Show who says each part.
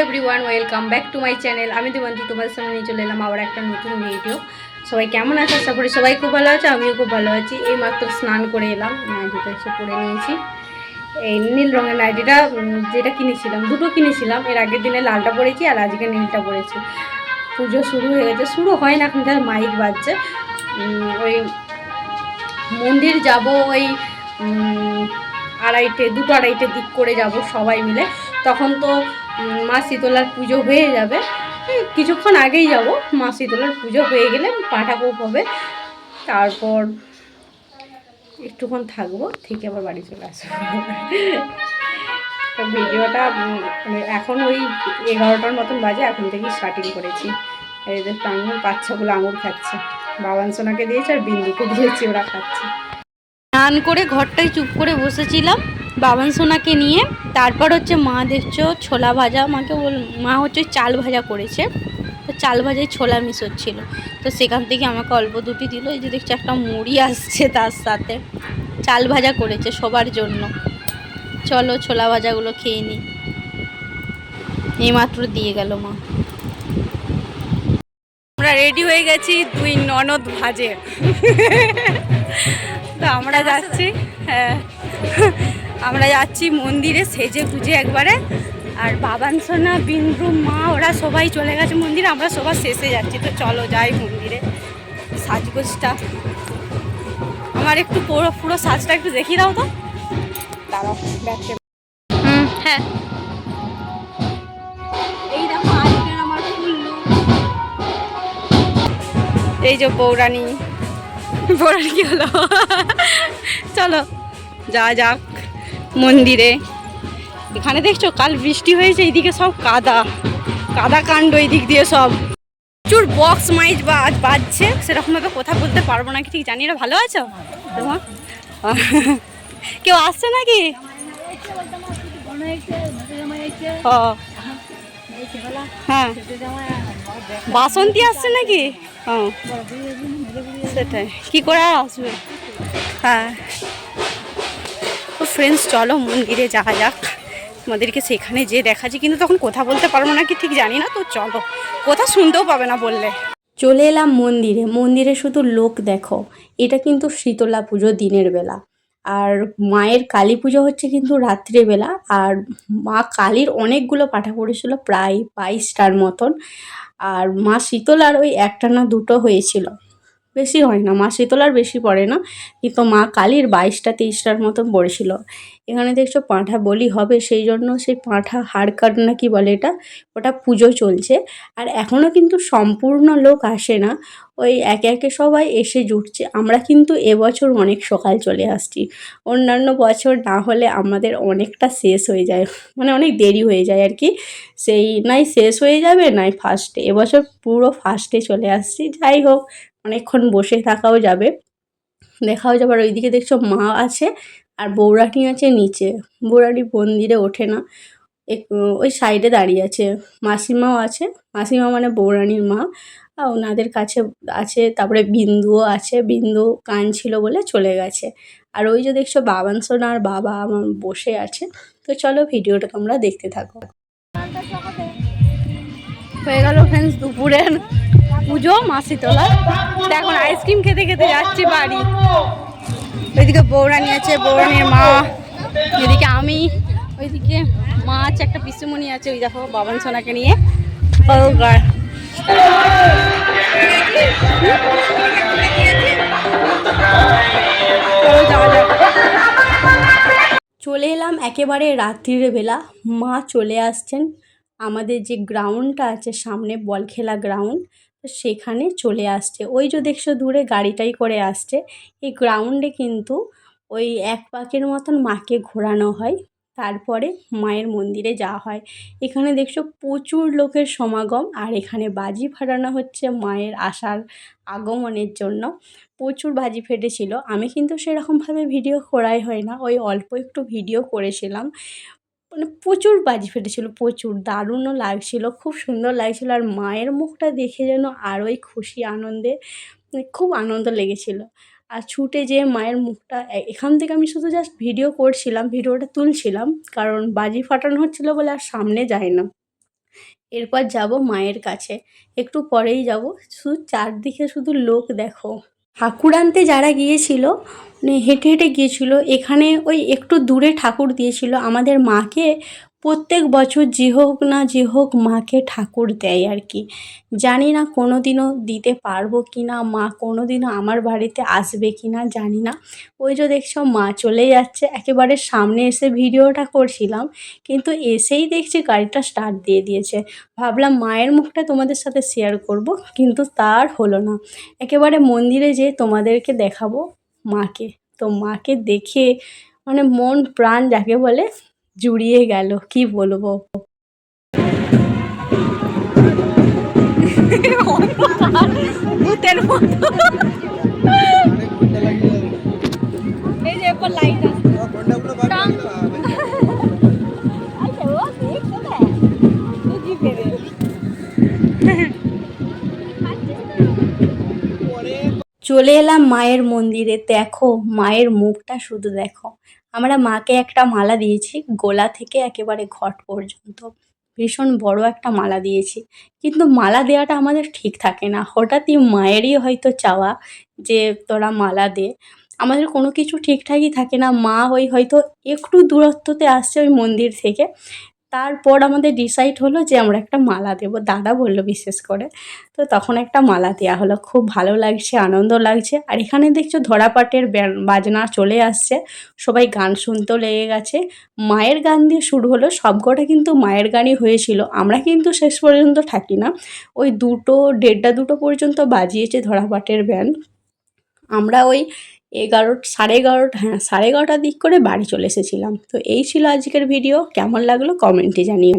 Speaker 1: Everyone, welcome back to my channel. আমি দেবন্তী তোমাদের সামনে নিয়ে চলে এলাম আবার একটা নতুন ভিডিও। সবাই কেমন আছে? আশা করি সবাই খুব ভালো আছে, আমিও খুব ভালো আছি। এই মাত্র স্নান করে এলাম, নাইটিটা এসে পরে নিয়েছি। এই নীল রঙের নাইটিটা যেটা কিনেছিলাম, দুটো কিনেছিলাম। এর আগের দিনে লালটা পরেছি আর আজকে নীলটা পরেছি। পুজো শুরু হয়ে গেছে, শুরু হয় না এখন, যার মাইক বাজছে। ওই মন্দির যাব ওই দুটো আড়াইটের দিক করে যাব সবাই মিলে। তখন তো মা শীতলার পুজো হয়ে যাবে, কিছুক্ষণ আগেই যাব। মা শীতলার পুজো হয়ে গেলে পাঠাভোগ হবে, তারপর একটুক্ষণ থাকবো, থেকে আবার বাড়ি চলে আসবো। তো ভিডিওটা এখন ওই 11টার মতন বাজে, এখন থেকেই স্টার্টিং করেছি। এদের আঙুর বাচ্চাগুলো আঙুর খাচ্ছে, বাবান সোনাকে দিয়েছে আর বিন্দুকে দিয়েছি, ওরা খাচ্ছে। স্নান করে ঘরটায় চুপ করে বসেছিলাম বাবান সোনাকে নিয়ে। তারপর হচ্ছে মা দেখছো ছোলা ভাজা, মা হচ্ছে চাল ভাজা করেছে, তো চাল ভাজায় ছোলা মিশোচ্ছিল, তো সেখান থেকে আমাকে অল্প দুটি দিল। এই যে দেখছো একটা মুড়ি আসছে, তার সাথে চাল ভাজা করেছে সবার জন্য। চলো ছোলা ভাজাগুলো খেয়ে নিই, এইমাত্র দিয়ে গেল মা। আমরা রেডি হয়ে গেছি, দুই ননদ ভাজে। তো আমরা যাচ্ছি, হ্যাঁ আমরা যাচ্ছি মন্দিরে সেজে গুজে একবারে। আর বাবান সোনা, বিন্দু, মা ওরা সবাই চলে গেছে মন্দিরে, আমরা সবার শেষে যাচ্ছি। তো চলো যাই মন্দিরে। সাজগোজটা আমার একটু পুরো সাজটা একটু দেখিয়ে দাও তো, দাঁড়াও ব্যাগকে। হ্যাঁ, এই দেখো আজকের আমার ফুল লুক। এই যে বৌরানী কি হলো? চলো যাওয়া যাক মন্দিরে। এখানে দেখছো কাল বৃষ্টি হয়েছে, এইদিকে সব কাদা কাণ্ড, এই দিক দিয়ে সব প্রচুর বক্স মাইক বাজছে। সেরকমভাবে কথা বলতে পারবো না, ঠিক জানি না। ভালো আছো তোমার? কেউ আসছে নাকি? হ্যাঁ, বাসন্তী আসছে নাকি? হ্যাঁ সেটাই, কি করে আর আসবে। হ্যাঁ ফ্রেন্ডস, চলো মন্দিরে যাওয়া যাক। আমাদেরকে সেখানে যে দেখাচ্ছি, কিন্তু তখন কথা বলতে পারবো না কি ঠিক জানি না। তো চলো, কথা শুনতেও পাবে না বললে। চলে এলাম মন্দিরে শুধু লোক দেখো। এটা কিন্তু শীতলা পুজো দিনের বেলা, আর মায়ের কালী পুজো হচ্ছে কিন্তু রাত্রিবেলা। আর মা কালীর অনেকগুলো পাঠা পড়েছিল, প্রায় 22টার মতন। আর মা শীতলার ওই একটা না দুটো হয়েছিল, বেশি হয় না। মা শীতলার বেশি পড়ে না, কিন্তু মা কালীর 22টা 23টার মতন পড়েছিল। এখানে দেখছো পাঁঠা বলি হবে, সেই জন্য সেই পাঁঠা হাড় কাট না কি বলে এটা, ওটা পুজো চলছে। আর এখনও কিন্তু সম্পূর্ণ লোক আসে না, ওই একে একে সবাই এসে জুটছে। আমরা কিন্তু এবছর অনেক সকাল চলে আসছি, অন্যান্য বছর না হলে আমাদের অনেকটা শেষ হয়ে যায়, মানে অনেক দেরি হয়ে যায় আর কি। সেই নাই শেষ হয়ে যাবে নাই ফার্স্টে, এবছর পুরো ফার্স্টে চলে আসছি। যাই হোক, অনেকক্ষণ বসে থাকাও যাবে, দেখাও যাবে। আর ওইদিকে দেখছো মা আছে আর বৌরানী আছে নিচে। বৌরানী মন্দিরে ওঠে না, ওই সাইডে দাঁড়িয়ে আছে। মাসিমাও আছে, মাসিমা মানে বৌরানীর মা, ওনাদের কাছে আছে। তারপরে বিন্দুও আছে, বিন্দু কাঁদছিল বলে চলে গেছে। আর ওই যে দেখছো বাবান সোনা আর বাবা আমার বসে আছে। তো চলো ভিডিওটা তোমরা দেখতে থাকো। হয়ে গেল ফ্রেন্ডস দুপুরের পুজো মা শীতলা। এখন আইসক্রিম খেতে খেতে যাচ্ছি বাড়ি। ওইদিকে বৌরানী আছে, বৌরানীর মা, এদিকে আমি, ওইদিকে মা আছে, একটা পিসুমণি আছে। ওই দেখো বাবান সোনাকে নিয়ে চলে এলাম একেবারে রাত্রির বেলা। মা চলে আসছেন আমাদের যে গ্রাউন্ডটা আছে সামনে, বল খেলা গ্রাউন্ড, সেখানে চলে আসছে। ওই যে দেখছো দূরে গাড়িটাই করে আসছে। এই গ্রাউন্ডে কিন্তু ওই এক পাকের মতন মাকে ঘোরানো হয়, তারপরে মায়ের মন্দিরে যাওয়া হয়। এখানে দেখছো প্রচুর লোকের সমাগম, আর এখানে বাজি ফাটানো হচ্ছে মায়ের আসার আগমনের জন্য। প্রচুর বাজি ফেটেছিল। আমি কিন্তু সেরকমভাবে ভিডিও করাই হয় না, ওই অল্প একটু ভিডিও করেছিলাম। মানে প্রচুর বাজি ফেটেছিল, প্রচুর দারুণও লাগছিল, খুব সুন্দর লাগছিল। আর মায়ের মুখটা দেখে যেন আরোই খুশি আনন্দে, মানে খুব আনন্দ লেগেছিল। আর ছুটে যেয়ে মায়ের মুখটা, এখান থেকে আমি শুধু জাস্ট ভিডিওটা তুলছিলাম, কারণ বাজি ফাটানো হচ্ছিলো বলে আর সামনে যাই না। এরপর যাব মায়ের কাছে, একটু পরেই যাব। শুধু চারদিকে শুধু লোক দেখো। ঠাকুর আনতে যারা গিয়েছিল মানে হেঁটে হেঁটে গিয়েছিল, এখানে ওই একটু দূরে ঠাকুর দিয়েছিল। আমাদের মাকে প্রত্যেক বছর যে হোক না যে হোক মাকে ঠাকুর দেয় আর কি। জানি না কোনো দিনও দিতে পারবো কি না, মা কোনো দিনও আমার বাড়িতে আসবে কি না জানি না। ওই যে দেখছো মা চলে যাচ্ছে, একেবারে সামনে এসে ভিডিওটা করছিলাম, কিন্তু এসেই দেখছি গাড়িটা স্টার্ট দিয়ে দিয়েছে। ভাবলাম মায়ের মুখটা তোমাদের সাথে শেয়ার করব, কিন্তু তার হলো না। একেবারে মন্দিরে যেয়ে তোমাদেরকে দেখাবো মাকে। তো মাকে দেখে মানে মন প্রাণ যাকে বলে জুড়িয়ে গেল, কি বলবো। ভূতের মতো। এই যে এরপর লাইট আছে। আচ্ছা, ও দেখছো না? বুঝি পেরে। চলে এলাম মায়ের মন্দিরে। দেখো মায়ের মুখটা শুধু দেখো। আমরা মাকে একটা মালা দিয়েছি, গোলা থেকে একেবারে ঘট পর্যন্ত। ভীষণ বড় একটা মালা দিয়েছি, কিন্তু মালা দেওয়াটা আমাদের ঠিক থাকে না। হঠাৎই মায়েরই হয়তো চাওয়া যে তোরা মালা দে। আমাদের কোনো কিছু ঠিকঠাকই থাকে না। মা ওই হয়তো একটু দূরত্বতে আসছে ওই মন্দির থেকে। তারপর আমাদের ডিসাইড হলো যে আমরা একটা মালা দেবো, দাদা বললো বিশেষ করে। তো তখন একটা মালা দেওয়া হলো। খুব ভালো লাগছে, আনন্দ লাগছে। আর এখানে দেখছো ধরাপাটের বাজনা চলে আসছে, সবাই গান শুনতেও লেগে গেছে। মায়ের গান দিয়ে শুরু হলো, সবকটা কিন্তু মায়ের গানই হয়েছিল। আমরা কিন্তু শেষ পর্যন্ত থাকি না, ওই 2টো 1:30 2টো পর্যন্ত বাজিয়েছে ধরাপাটের ব্যান্ড। আমরা ওই 11 সাড়ে 11, হ্যাঁ 11:30টার দিক করে বাড়ি চলে এসেছিলাম। তো এই ছিল আজকের ভিডিও। কেমন লাগলো কমেন্টে জানিও।